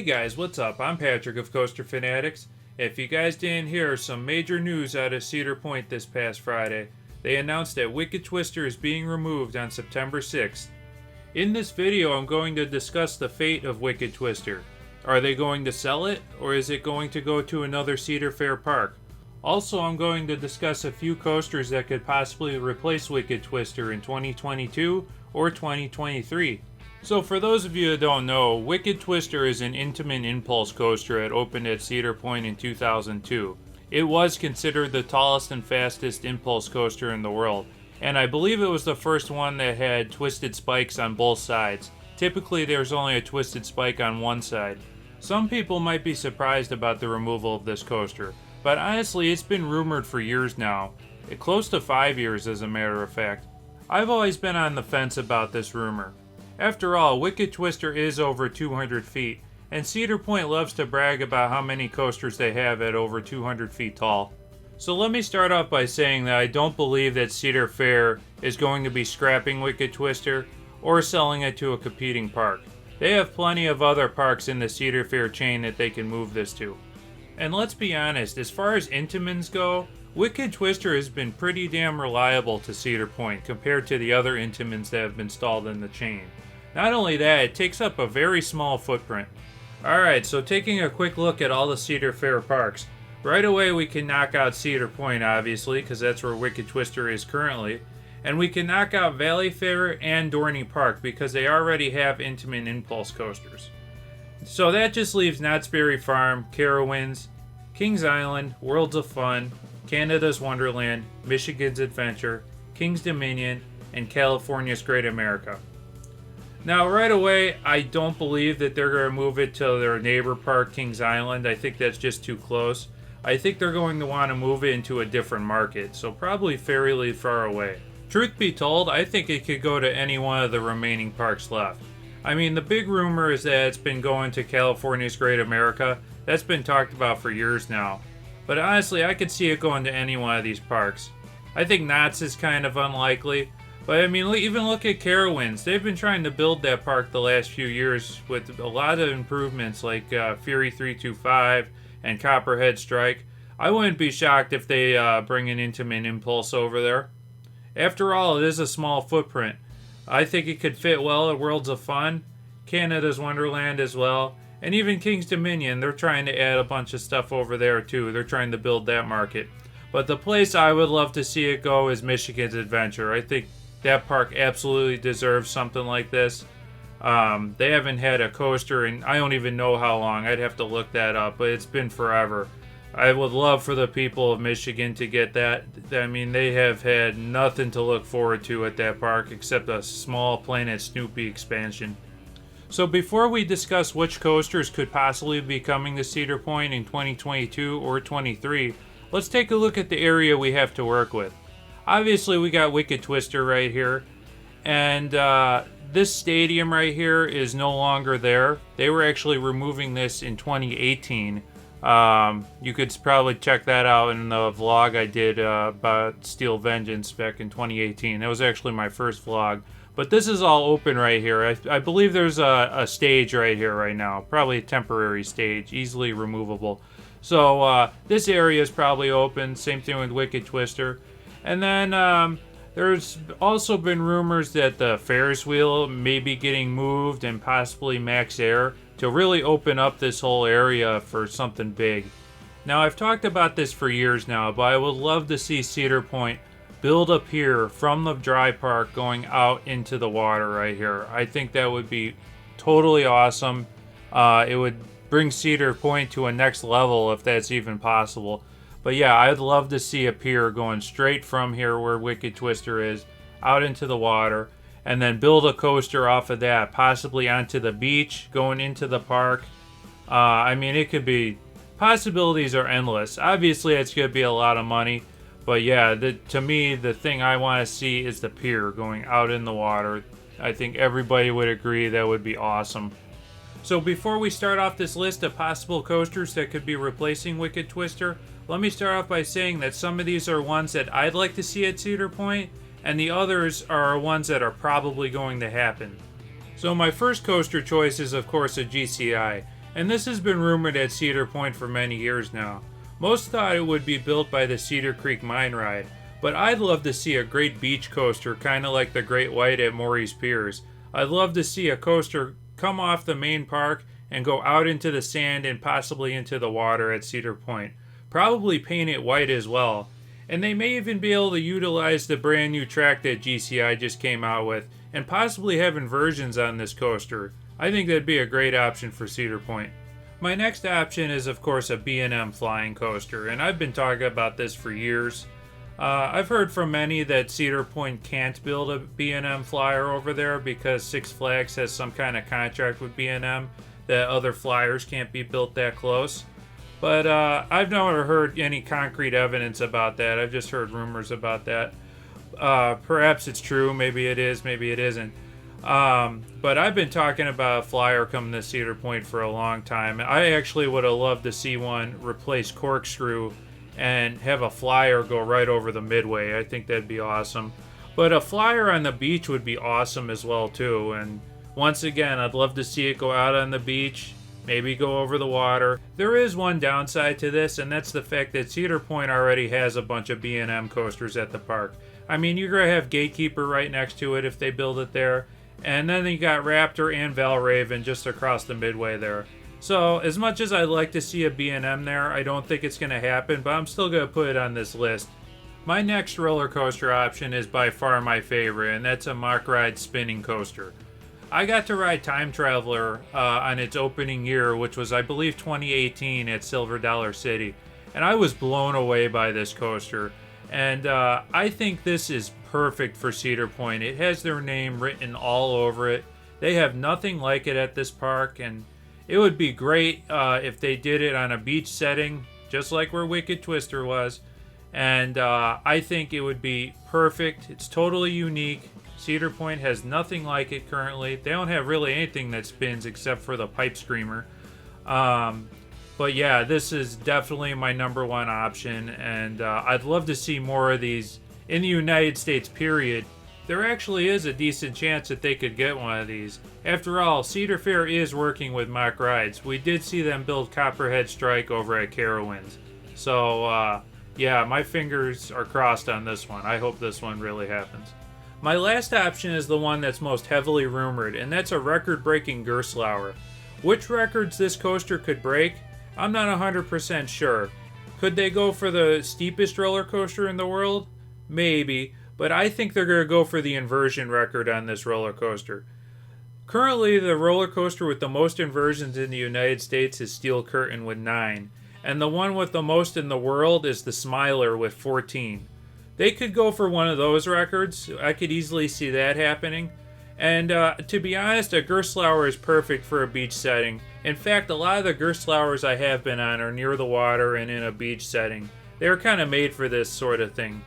guys, what's up? I'm Patrick of CoasterFanatics. If you guys didn't hear some major news out of Cedar Point this past Friday, they announced that Wicked Twister is being removed on September 6th. In this video, I'm going to discuss the fate of Wicked Twister. Are they going to sell it, or is it going to go to another Cedar Fair park? Also, I'm going to discuss a few coasters that could possibly replace Wicked Twister in 2022 or 2023. So for those of you that don't know, Wicked Twister is an Intamin impulse coaster that opened at Cedar Point in 2002. It was considered the tallest and fastest impulse coaster in the world, and I believe it was the first one that had twisted spikes on both sides. Typically there's only a twisted spike on one side. Some people might be surprised about the removal of this coaster, but honestly it's been rumored for years now. Close to 5 years as a matter of fact. I've always been on the fence about this rumor. After all, Wicked Twister is over 200 feet, and Cedar Point loves to brag about how many coasters they have at over 200 feet tall. So let me start off by saying that I don't believe that Cedar Fair is going to be scrapping Wicked Twister or selling it to a competing park. They have plenty of other parks in the Cedar Fair chain that they can move this to. And let's be honest, as far as Intamins go, Wicked Twister has been pretty damn reliable to Cedar Point compared to the other Intamins that have been installed in the chain. Not only that, it takes up a very small footprint. Alright, so taking a quick look at all the Cedar Fair parks. Right away we can knock out Cedar Point, obviously, because that's where Wicked Twister is currently. And we can knock out Valley Fair and Dorney Park because they already have Intamin impulse coasters. So that just leaves Knott's Berry Farm, Carowinds, Kings Island, Worlds of Fun, Canada's Wonderland, Michigan's Adventure, King's Dominion, and California's Great America. Now, right away, I don't believe that they're going to move it to their neighbor park, Kings Island. I think that's just too close. I think they're going to want to move it into a different market, so probably fairly far away. Truth be told, I think it could go to any one of the remaining parks left. I mean, the big rumor is that it's been going to California's Great America. That's been talked about for years now. But honestly, I could see it going to any one of these parks. I think Knott's is kind of unlikely. But I mean, even look at Carowinds. They've been trying to build that park the last few years with a lot of improvements like Fury 325 and Copperhead Strike. I wouldn't be shocked if they bring an Intamin Impulse over there. After all, it is a small footprint. I think it could fit well at Worlds of Fun, Canada's Wonderland as well, and even King's Dominion. They're trying to add a bunch of stuff over there too. They're trying to build that market. But the place I would love to see it go is Michigan's Adventure. I think that park absolutely deserves something like this. They haven't had a coaster in I don't even know how long. I'd have to look that up, but it's been forever. I would love for the people of Michigan to get that. I mean, they have had nothing to look forward to at that park except a small Planet Snoopy expansion. So before we discuss which coasters could possibly be coming to Cedar Point in 2022 or 23, let's take a look at the area we have to work with. Obviously, we got Wicked Twister right here, and this stadium right here is no longer there. They were actually removing this in 2018. You could probably check that out in the vlog I did about Steel Vengeance back in 2018. That was actually my first vlog. But this is all open right here. I believe there's a stage right here right now. Probably a temporary stage, easily removable. So this area is probably open. Same thing with Wicked Twister. And then there's also been rumors that the Ferris wheel may be getting moved and possibly Max Air to really open up this whole area for something big. Now, I've talked about this for years now, but I would love to see Cedar Point build a pier from the dry park going out into the water right here. I think that would be totally awesome. It would bring Cedar Point to a next level if that's even possible. But yeah, I'd love to see a pier going straight from here where Wicked Twister is, out into the water, and then build a coaster off of that, possibly onto the beach, going into the park. I mean, it could be, possibilities are endless. Obviously, it's going to be a lot of money, but yeah, to me, the thing I want to see is the pier going out in the water. I think everybody would agree that would be awesome. So before we start off this list of possible coasters that could be replacing Wicked Twister, let me start off by saying that some of these are ones that I'd like to see at Cedar Point, and the others are ones that are probably going to happen. So my first coaster choice is of course a GCI, and this has been rumored at Cedar Point for many years now. Most thought it would be built by the Cedar Creek Mine Ride, but I'd love to see a great beach coaster kinda like the Great White at Maurice Piers. I'd love to see a coaster come off the main park and go out into the sand and possibly into the water at Cedar Point. Probably paint it white as well. And they may even be able to utilize the brand new track that GCI just came out with and possibly have inversions on this coaster. I think that'd be a great option for Cedar Point. My next option is of course a B&M flying coaster, and I've been talking about this for years. I've heard from many that Cedar Point can't build a B&M flyer over there because Six Flags has some kind of contract with B&M that other flyers can't be built that close. But I've never heard any concrete evidence about that. I've just heard rumors about that. Perhaps it's true, maybe it is, maybe it isn't. But I've been talking about a flyer coming to Cedar Point for a long time. I actually would have loved to see one replace Corkscrew and have a flyer go right over the midway. I think that'd be awesome. But a flyer on the beach would be awesome as well too. And once again, I'd love to see it go out on the beach, maybe go over the water. There is one downside to this, and that's the fact that Cedar Point already has a bunch of B&M coasters at the park. I mean, you're going to have Gatekeeper right next to it if they build it there. And then you got Raptor and Valraven just across the midway there. So, as much as I'd like to see a B&M there, I don't think it's going to happen, but I'm still going to put it on this list. My next roller coaster option is by far my favorite, and that's a Mack Rides spinning coaster. I got to ride Time Traveler on its opening year, which was, I believe, 2018 at Silver Dollar City, and I was blown away by this coaster. And I think this is perfect for Cedar Point. It has their name written all over it. They have nothing like it at this park, and it would be great if they did it on a beach setting, just like where Wicked Twister was. And I think it would be perfect. It's totally unique. Cedar Point has nothing like it currently. They don't have really anything that spins except for the Pipe Screamer. But yeah, this is definitely my number one option, and I'd love to see more of these in the United States, period. There actually is a decent chance that they could get one of these. After all, Cedar Fair is working with Mack Rides. We did see them build Copperhead Strike over at Carowinds. So, yeah, my fingers are crossed on this one. I hope this one really happens. My last option is the one that's most heavily rumored, and that's a record-breaking Gerstlauer. Which records this coaster could break? I'm not 100% sure. Could they go for the steepest roller coaster in the world? Maybe, but I think they're going to go for the inversion record on this roller coaster. Currently, the roller coaster with the most inversions in the United States is Steel Curtain with 9, and the one with the most in the world is the Smiler with 14. They could go for one of those records. I could easily see that happening. And to be honest, a Gerstlauer is perfect for a beach setting. In fact, a lot of the Gerstlauers I have been on are near the water and in a beach setting. They're kind of made for this sort of thing.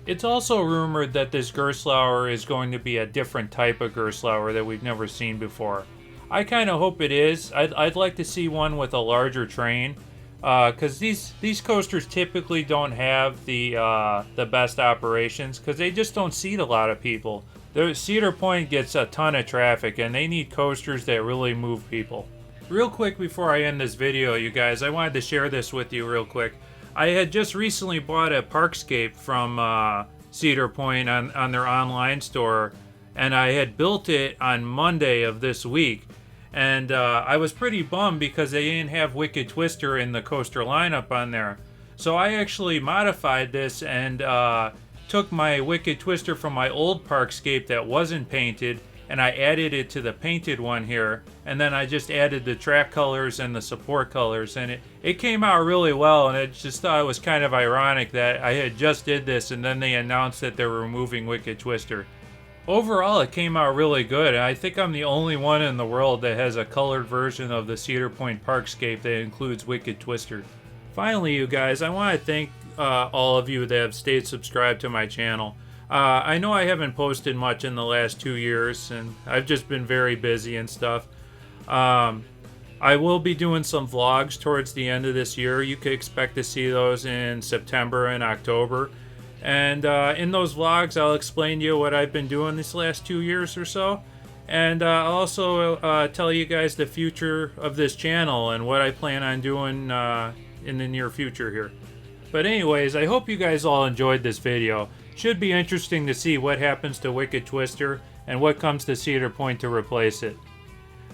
It's also rumored that this Gerstlauer is going to be a different type of Gerstlauer that we've never seen before. I kind of hope it is. I'd like to see one with a larger train, because these coasters typically don't have the best operations because they just don't seat a lot of people. Cedar Point gets a ton of traffic, and they need coasters that really move people. Real quick before I end this video, you guys, I wanted to share this with you real quick. I had just recently bought a Parkscape from Cedar Point on their online store, and I had built it on Monday of this week. And I was pretty bummed because they didn't have Wicked Twister in the coaster lineup on there. So I actually modified this and took my Wicked Twister from my old Parkscape that wasn't painted, and I added it to the painted one here, and then I just added the track colors and the support colors, and it came out really well. And I just thought it was kind of ironic that I had just did this and then they announced that they were removing Wicked Twister. Overall, it came out really good, and I think I'm the only one in the world that has a colored version of the Cedar Point Parkscape that includes Wicked Twister. Finally, you guys, I want to thank all of you that have stayed subscribed to my channel. I know I haven't posted much in the last 2 years, and I've just been very busy and stuff. I will be doing some vlogs towards the end of this year. You could expect to see those in September and October. And in those vlogs, I'll explain to you what I've been doing these last 2 years or so. And I'll also tell you guys the future of this channel and what I plan on doing in the near future here. But anyways, I hope you guys all enjoyed this video. Should be interesting to see what happens to Wicked Twister and what comes to Cedar Point to replace it.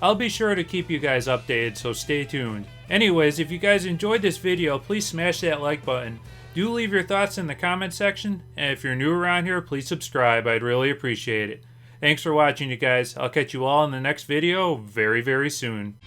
I'll be sure to keep you guys updated, so stay tuned. Anyways, if you guys enjoyed this video, please smash that like button. Do leave your thoughts in the comment section, and if you're new around here, please subscribe. I'd really appreciate it. Thanks for watching, you guys. I'll catch you all in the next video very, very soon.